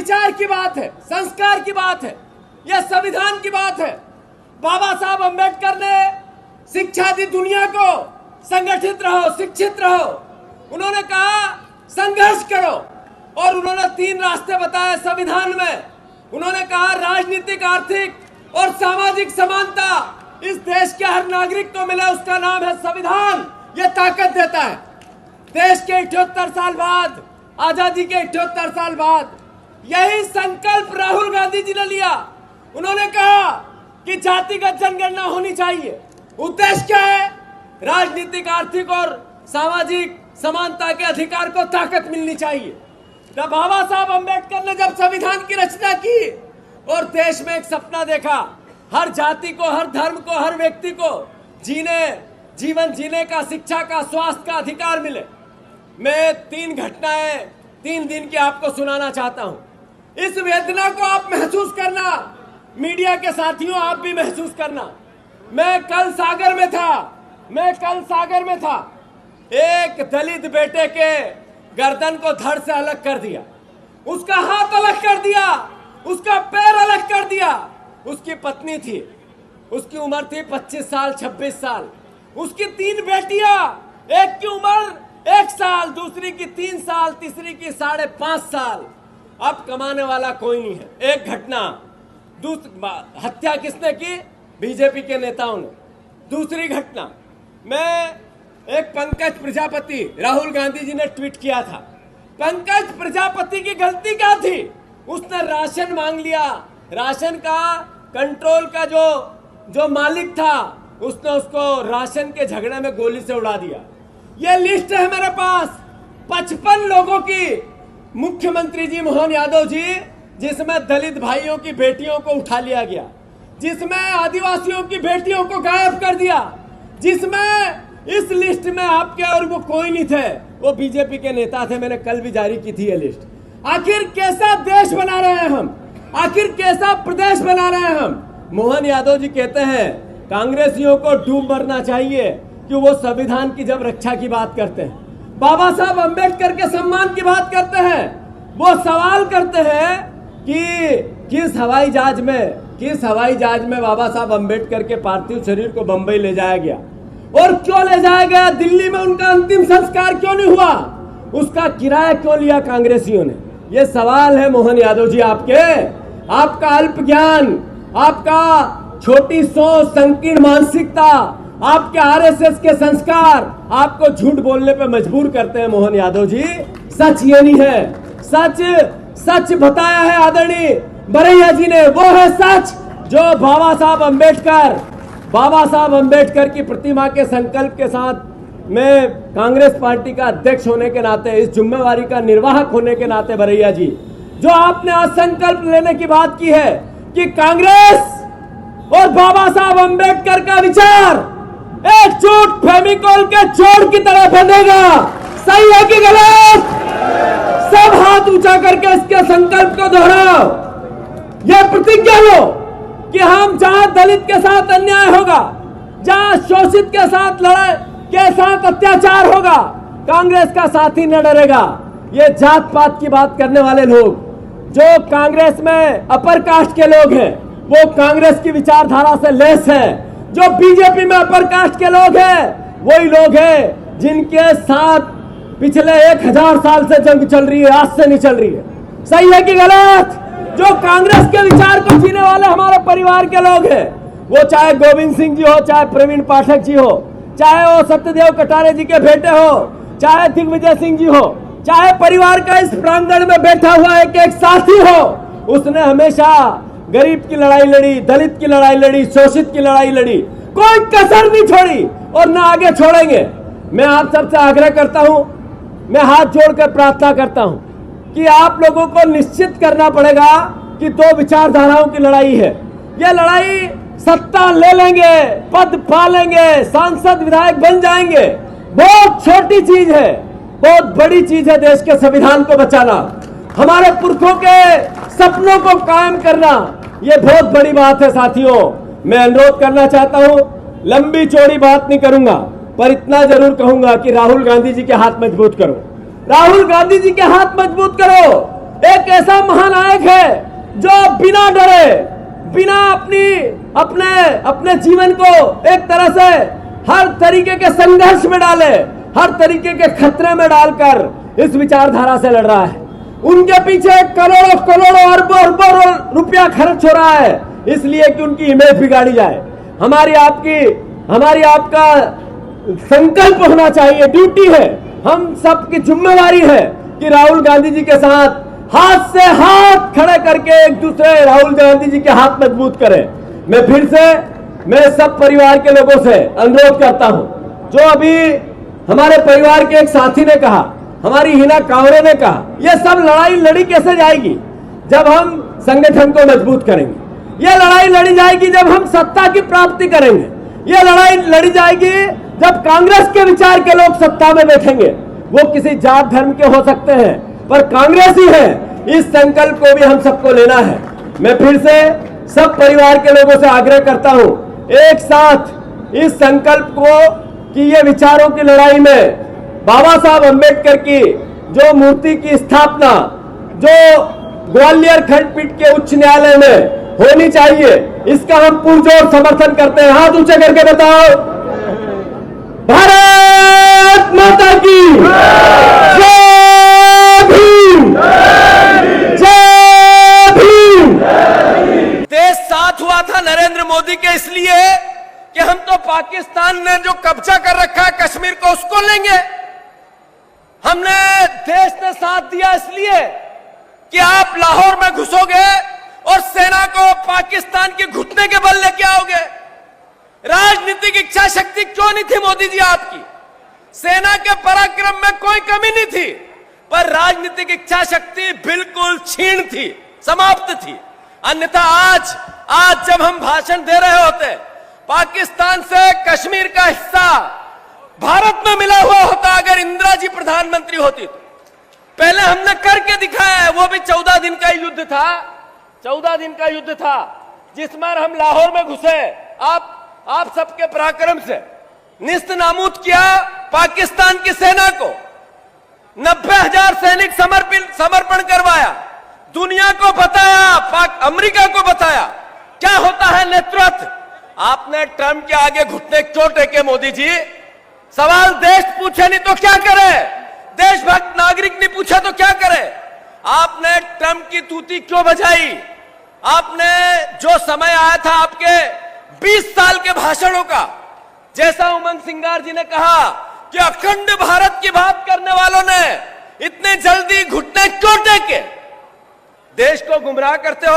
विचार की बात है, संस्कार की बात है, यह संविधान की बात है। बाबा साहब अंबेडकर ने शिक्षा दी दुनिया को, संगठित रहो, शिक्षित रहो। उन्होंने कहा संघर्ष करो, और उन्होंने 3 रास्ते बताए संविधान में। उन्होंने कहा राजनीतिक, आर्थिक और सामाजिक समानता इस देश के हर नागरिक को मिले, उसका नाम है संविधान। यह ताकत देता है। देश के 78 साल बाद, आजादी के 78 साल बाद यही संकल्प राहुल गांधी जी ने लिया। उन्होंने कहा कि जातिगत जनगणना होनी चाहिए। उद्देश्य क्या है? राजनीतिक, आर्थिक और सामाजिक समानता के अधिकार को ताकत मिलनी चाहिए। जब बाबा साहब अंबेडकर ने जब संविधान की रचना की और देश में एक सपना देखा, हर जाति को, हर धर्म को, हर व्यक्ति को जीवन जीने का, शिक्षा का, स्वास्थ्य का अधिकार मिले। मैं 3 घटनाएं 3 दिन की आपको सुनाना चाहता हूं। इस वेदना को आप महसूस करना, मीडिया के साथियों आप भी महसूस करना। मैं कल सागर में था। एक दलित बेटे के गर्दन को धड़ से अलग कर दिया, उसका हाथ अलग कर दिया, उसका पैर अलग कर दिया। उसकी पत्नी थी, उसकी उम्र थी 25 साल, 26 साल। उसकी 3 बेटियां, एक की उम्र 1 साल, दूसरी की 3 साल, तीसरी की 5.5 साल। अब कमाने वाला कोई नहीं है। एक घटना। हत्या किसने की? बीजेपी के नेताओं ने। दूसरी घटना में एक पंकज प्रजापति, राहुल गांधी जी ने ट्वीट किया था। पंकज प्रजापति की गलती क्या थी? उसने राशन मांग लिया। राशन का कंट्रोल का जो मालिक था, उसने उसको राशन के झगड़े में गोली से उड़ा दिया। ये लिस्ट है मेरे पास 55 लोगों की, मुख्यमंत्री जी मोहन यादव जी, जिसमें दलित भाइयों की बेटियों को उठा लिया गया, जिसमें आदिवासियों की बेटियों को गायब कर दिया, जिसमें इस लिस्ट में आपके और वो कोई नहीं थे, वो बीजेपी के नेता थे। मैंने कल भी जारी की थी ये लिस्ट। आखिर कैसा देश बना रहे हैं हम? आखिर कैसा प्रदेश बना रहे हैं हम? मोहन यादव जी कहते हैं कांग्रेसियों को डूब मरना चाहिए कि वो संविधान की जब रक्षा की बात करते हैं, बाबा साहब अंबेडकर के सम्मान की बात करते हैं, वो सवाल करते हैं कि किस हवाई जहाज में बाबा साहब अंबेडकर के पार्थिव शरीर को बंबई ले जाया गया, और क्यों ले जाया गया? दिल्ली में उनका अंतिम संस्कार क्यों नहीं हुआ? उसका किराया क्यों लिया कांग्रेसियों ने? ये सवाल है मोहन यादव जी आपका अल्प ज्ञान, आपका छोटी सोच, संकीर्ण मानसिकता, आपके आरएसएस के संस्कार आपको झूठ बोलने पे मजबूर करते हैं मोहन यादव जी। सच ये नहीं है। सच बताया है आदरणीय बरैया जी ने। वो है सच जो बाबा साहब अंबेडकर की प्रतिमा के संकल्प के साथ मैं कांग्रेस पार्टी का अध्यक्ष होने के नाते, इस जिम्मेवारी का निर्वाहक होने के नाते, बरैया जी, जो आपने आज संकल्प लेने की बात की है कि कांग्रेस और बाबा साहब अंबेडकर का विचार एकजुट फेविकोल के जोड़ की तरह बंधेगा। सही है कि गलत? सब हाथ ऊंचा करके इसके संकल्प को दोहराओ। यह प्रतिज्ञा लो कि हम जहां दलित के साथ अन्याय होगा, जहां शोषित के साथ अत्याचार होगा, कांग्रेस का साथी न डरेगा। ये जात पात की बात करने वाले लोग, जो कांग्रेस में अपर कास्ट के लोग हैं, वो कांग्रेस की विचारधारा से लेस है। जो बीजेपी में अपर कास्ट के लोग हैं, वही लोग हैं जिनके साथ पिछले 1000 साल से जंग चल रही है, आज से नहीं चल रही है। सही है कि गलत? जो कांग्रेस के विचार को जीने वाले हमारे परिवार के लोग हैं, वो चाहे गोविंद सिंह जी हो, चाहे प्रवीण पाठक जी हो, चाहे वो सत्यदेव कटारे जी के बेटे हो, चाहे दिग्विजय सिंह जी हो, चाहे परिवार का इस प्रांगण में बैठा हुआ एक साथी हो, उसने हमेशा गरीब की लड़ाई लड़ी, दलित की लड़ाई लड़ी, शोषित की लड़ाई लड़ी, कोई कसर नहीं छोड़ी और न आगे छोड़ेंगे। मैं आप सबसे आग्रह करता हूं, मैं हाथ जोड़कर प्रार्थना करता हूं कि आप लोगों को निश्चित करना पड़ेगा कि 2 विचारधाराओं की लड़ाई है। यह लड़ाई सत्ता ले लेंगे, पद पा लेंगे, सांसद विधायक बन जाएंगे, बहुत छोटी चीज है। बहुत बड़ी चीज है देश के संविधान को बचाना, हमारे पुरखों के सपनों को कायम करना। यह बहुत बड़ी बात है साथियों। मैं अनुरोध करना चाहता हूं, लंबी चौड़ी बात नहीं करूंगा, पर इतना जरूर कहूंगा कि राहुल गांधी जी के हाथ मजबूत करो। राहुल गांधी जी के हाथ मजबूत करो। एक ऐसा महानायक है जो बिना डरे, बिना अपने जीवन को एक तरह से हर तरीके के संघर्ष में डाले, हर तरीके के खतरे में डालकर इस विचारधारा से लड़ रहा है। उनके पीछे करोड़ों करोड़ों अरबों रुपया खर्च हो रहा है, इसलिए कि उनकी इमेज बिगाड़ी जाए। हमारी आपका संकल्प होना चाहिए, ड्यूटी है, हम सबकी जिम्मेवारी है कि राहुल गांधी जी के साथ हाथ से हाथ खड़े करके एक दूसरे राहुल गांधी जी के हाथ मजबूत करें। मैं सब परिवार के लोगों से अनुरोध करता हूं, जो अभी हमारे परिवार के एक साथी ने कहा, हमारी हिना कांवरे ने कहा, यह सब लड़ाई लड़ी कैसे जाएगी जब हम संगठन को मजबूत करेंगे। यह लड़ाई लड़ी जाएगी जब हम सत्ता की प्राप्ति करेंगे। यह लड़ाई लड़ी जाएगी जब कांग्रेस के विचार के लोग सत्ता में बैठेंगे। वो किसी जात धर्म के हो सकते हैं, पर कांग्रेस ही है। इस संकल्प को भी हम सबको लेना है। मैं फिर से सब परिवार के लोगों से आग्रह करता हूं, एक साथ इस संकल्प को कि ये विचारों की लड़ाई में बाबा साहब अंबेडकर की जो मूर्ति की स्थापना जो ग्वालियर खंडपीठ के उच्च न्यायालय में होनी चाहिए, इसका हम पुरजोर समर्थन करते हैं। हाथ ऊंचे करके बताओ, भारत माता की जय भीम, जय भीम। देश साथ हुआ था नरेंद्र मोदी के इसलिए कि हम तो पाकिस्तान ने जो कब्जा कर रखा है कश्मीर को, उसको लेंगे। हमने देश ने साथ दिया इसलिए कि आप लाहौर में घुसोगे और सेना को पाकिस्तान के घुटने के बल लेके आओगे। राजनीतिक इच्छा शक्ति क्यों नहीं थी मोदी जी आपकी? सेना के पराक्रम में कोई कमी नहीं थी, पर राजनीतिक इच्छा शक्ति बिल्कुल क्षीण थी, समाप्त थी। अन्यथा आज जब हम भाषण दे रहे होते, पाकिस्तान से कश्मीर का हिस्सा भारत में मिला हुआ होता अगर इंदिरा जी प्रधानमंत्री होती तो। पहले हमने करके दिखाया है, वो भी 14 दिन का युद्ध था। 14 दिन का युद्ध था जिस बार हम लाहौर में घुसे, आप सबके पराक्रम से निस्त नाबूद किया पाकिस्तान की सेना को। 90,000 सैनिक समर्पण करवाया, दुनिया को बताया, अमेरिका को बताया क्या होता है नेतृत्व। आपने ट्रंप के आगे घुटने क्यों टेके मोदी जी? सवाल देश पूछे नहीं तो क्या करे? देशभक्त नागरिक नहीं पूछा तो क्या करे? आपने ट्रंप की तूती क्यों बजाई? आपने जो समय आया था आपके 20 साल के भाषणों का, जैसा उमंग सिंगार जी ने कहा कि अखंड भारत की बात करने वालों ने इतने जल्दी घुटने क्यों टेके? देश को गुमराह करते हो।